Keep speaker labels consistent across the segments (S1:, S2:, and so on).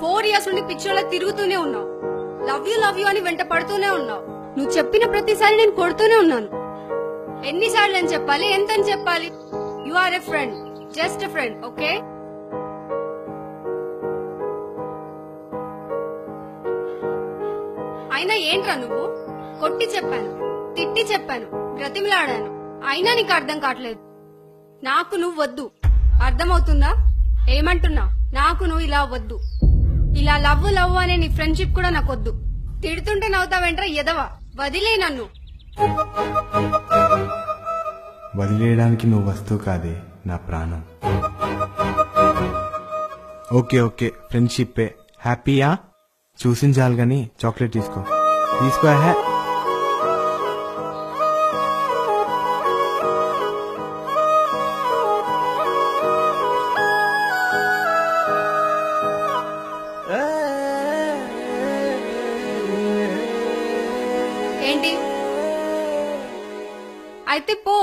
S1: 4 years నుండి పిచ్చోళ్ళ తిరుగుతూనే ఉన్నావు. లవ్ యూ అని వెంట పడుతూనే ఉన్నావు. నువ్వు చెప్పిన ప్రతిసారి నేను కొడుతూనే ఉన్నాను. ఎన్నిసార్లు అని చెప్పాలి, ఎంతని చెప్పాలి? You are a friend, just a friend, okay? అయినా ఏంట్రా నువ్వు? కొట్టి చెప్పాను, తిట్టి చెప్పాను, బ్రతిమలాడాను, అయినా నీకు అర్థం కావట్లేదు. నాకు నువ్వు వద్దు, అర్థమవుతుందా? ఏమంటున్నా? నాకు నువ్వు ఇలా వద్దు. ఇలా లవ్ అనే నీ ఫ్రెండ్షిప్ కూడా నాకు వద్దు. తిడుతుంటే నవ్వుతావేంట్రా ఎదవా? వదిలే నన్ను.
S2: వదిలేయడానికి నువ్వు వస్తువు కాదే, నా ప్రాణం. ఓకే ఓకే, ఫ్రెండ్షిప్పే. హ్యాపీయా? చూసించాలి గాని చాక్లెట్ తీసుకో. హే.
S1: ఏంటి? అయితే పో.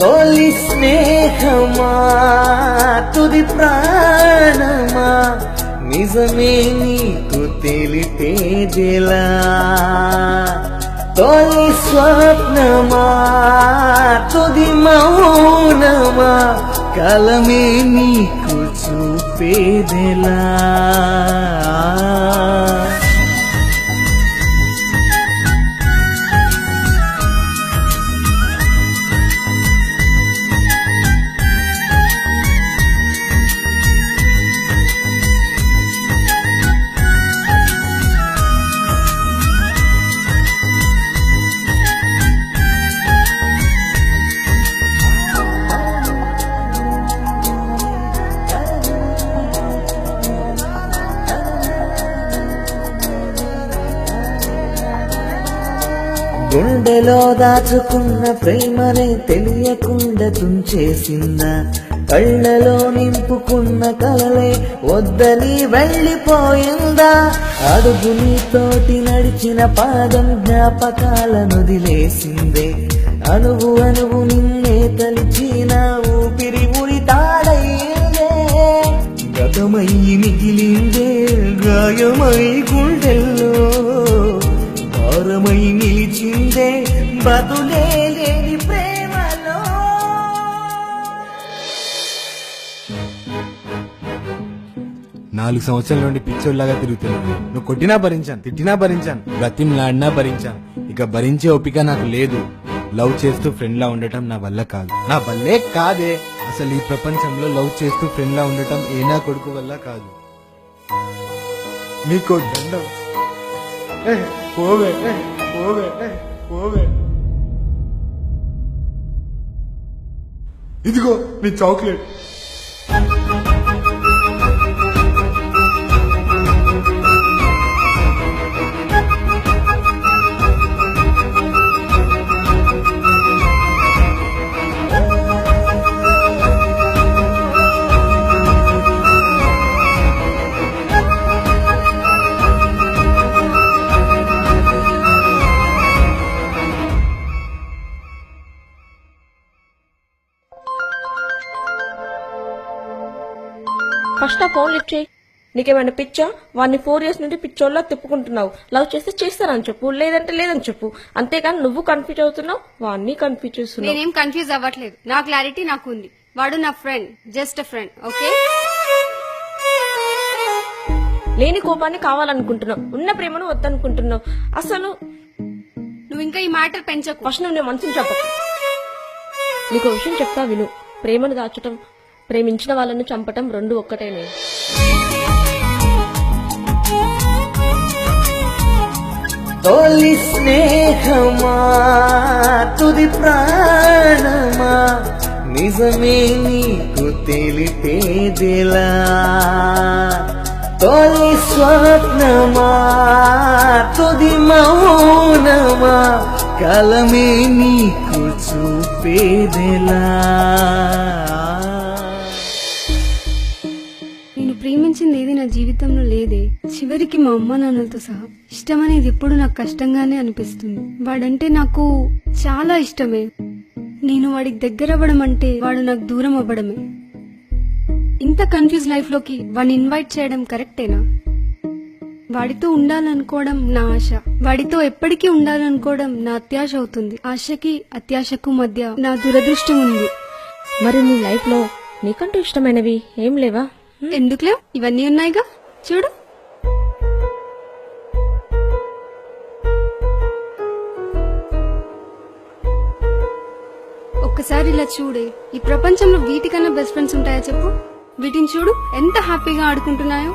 S3: తొలి స్నేహమా తుది ప్రాణమా నిజమే నీకు తెలిపేదిలా. తొలి స్వప్నమా తుది మౌనమా కలమే నీకు చూపేదిలా. గుండెలో దాచుకున్న ప్రేమనే తెలియకుండా తుంచేసిందా? కళ్ళలో నింపుకున్న కలలే వద్దని వెళ్ళిపోయిందా? అడుగు నీతోటి నడిచిన పాదం జ్ఞాపకాలను వదిలేసిందే. అణువు అణువు నిన్నే తలిచిన ఊపిరి ఉరి తాడయ్యిందే. గతమై మిగిలిందే గాయమై గుండెల్లో భారమై నిలిచిందే బదులే లేని ప్రేమలో.
S2: నాలుగు సంవత్సరాల నుండి పిచ్చోళ్ళలాగా తిరుగుతున్నాను. నువ్వు కొట్టినా భరించాను, తిట్టినా భరించాను, బ్రతిమలాడినా భరించాను. ఇక భరించే ఓపిక నాకు లేదు. లవ్ చేస్తూ ఫ్రెండ్ లా ఉండటం నా వల్ల కాదు. నా వల్లే కాదే. అసలు ఈ ప్రపంచంలో లవ్ చేస్తూ ఫ్రెండ్ లా ఉండటం ఏనా కొడుకు వల్ల కాదు. నీకో దండం. పోవే పోవే పోవే. ఇదిగో నీ చాక్లెట్.
S4: ఫస్ట్ ఆ ఫోన్ లిఫ్ట్ చేయి. నీకేమైనా పిచ్చా? వాడిని 4 years నుండి పిచ్చోళ్ళ తిప్పుకుంటున్నావు. లవ్ చేస్తే చేస్తానని చెప్పు, లేదంటే లేదని చెప్పు. అంతేకాని నువ్వు కన్ఫ్యూజ్ అవుతున్నావు, వాడిని కన్ఫ్యూజ్ చేస్తున్నావు.
S1: నేనేం కన్ఫ్యూజ్ అవ్వట్లేదు. నా క్లారిటీ నాకు ఉంది. వాడు నా ఫ్రెండ్, జస్ట్ ఫ్రెండ్, ఓకే?
S4: లేని కోపాన్ని కావాలనుకుంటున్నావు, ఉన్న ప్రేమను వద్దనుకుంటున్నావు. అసలు
S1: నువ్వు ఇంకా ఈ మ్యాటర్ పెంచకు.
S4: ఫస్ట్ నువ్వు నేను మనసుని చెప్పకు. నీకు విషయం చెప్తా విను. ప్రేమను దాచటం, ప్రేమించిన వాళ్ళను చంపటం రెండు ఒక్కటేనే.
S3: తొలి స్నేహమా తుది ప్రాణమా నిజమే నీకు తెలిపేదిలా. తొలి స్వప్నమా తుది మౌనమా కలమే నీకు చూపేదెలా.
S1: నేను ప్రేమించింది ఏది నా జీవితంలో లేదే. చివరికి మా అమ్మ నాన్నలతో సహా ఇష్టం అనేది ఎప్పుడు నాకు కష్టంగానే అనిపిస్తుంది. వాడంటే నాకు చాలా ఇష్టమే. నేను వాడికి దగ్గర అవ్వడం అంటే వాడు నాకు దూరం అవ్వడమే. ఇంత కన్ఫ్యూజ్ లైఫ్ లోకి వాడిని ఇన్వైట్ చేయడం కరెక్టేనా? వాడితో ఉండాలనుకోవడం నా ఆశ, వాడితో ఎప్పటికీ ఉండాలనుకోవడం నా అత్యాశ అవుతుంది. ఆశకి అత్యాశకు మధ్య నా దురదృష్టం ఉంది.
S4: మరి నీ లైఫ్ లో నీకంటూ ఇష్టమైనవి ఏం లేవా?
S1: ఎందుకులే, ఇవన్నీ ఉన్నాయిగా, చూడు. ఒక్కసారి ఇలా చూడే. ఈ ప్రపంచంలో వీటికన్నా బెస్ట్ ఫ్రెండ్స్ ఉంటాయా చెప్పు? వీటిని చూడు ఎంత హ్యాపీగా ఆడుకుంటున్నాయో.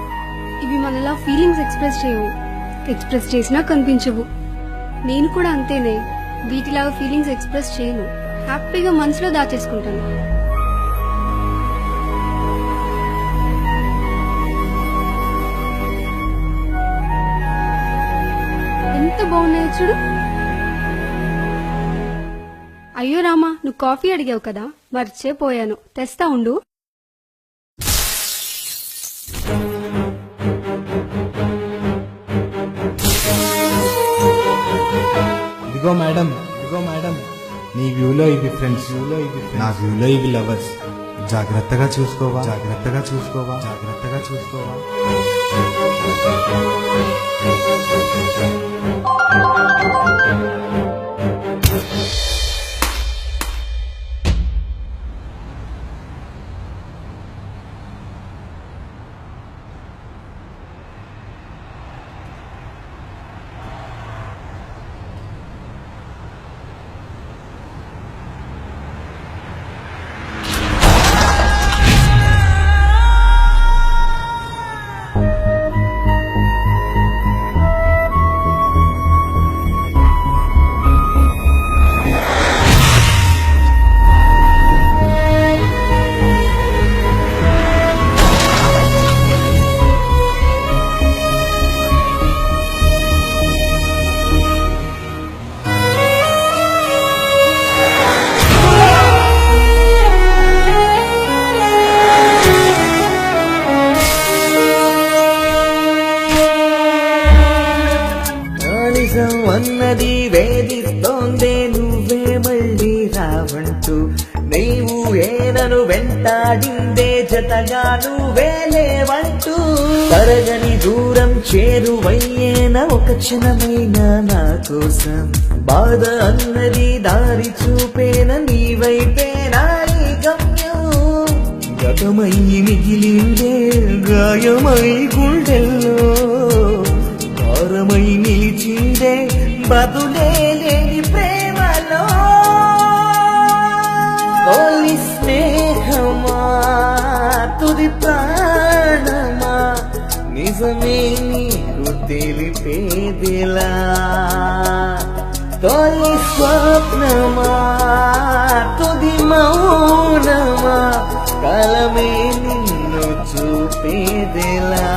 S1: ఇవి మనలా ఫీలింగ్స్ ఎక్స్ప్రెస్ చేయవు, ఎక్స్ప్రెస్ చేసినా కనిపించవు. నేను కూడా అంతేనే, వీటిలాగా ఫీలింగ్స్ ఎక్స్ప్రెస్ చేయను, హ్యాపీగా మనసులో దాచేసుకుంటాను. ఎంత బాగున్నాయో చూడు. అయ్యో రామా, నువ్వు కాఫీ అడిగావు కదా, మర్చిపోయాను, తెస్తా ఉండు.
S2: ఇదిగో మేడం, నీ వ్యూలో ఇది ఫ్రెండ్స్, నా వ్యూలో ఇవి లవర్స్. జాగ్రత్తగా చూసుకోవా.
S3: నిజం అన్నది వేధిస్తోందే, నువ్వే మళ్ళీ రావంటూ. నీవు ఏనను వెంటాడిందే, జతగా నువ్వే లేవంటూ. తరగని దూరం చేరువయ్యేన ఒక క్షణమైన నా కోసం. బాధ అన్నది దారి చూపేన, నీవైతే నాని గమ్యం. గతమై మిగిలిందే గాయమై గుండెల్లో, భారమై నిలిచిందే బదులే లేని ప్రేమలో. తొలి స్నేహమా తుది ప్రాణమా నిజమే నీకు తెలిపేదిలా. తొలి స్వప్నమా తుది మౌనమా కలమే నిన్ను చూపేదిలా.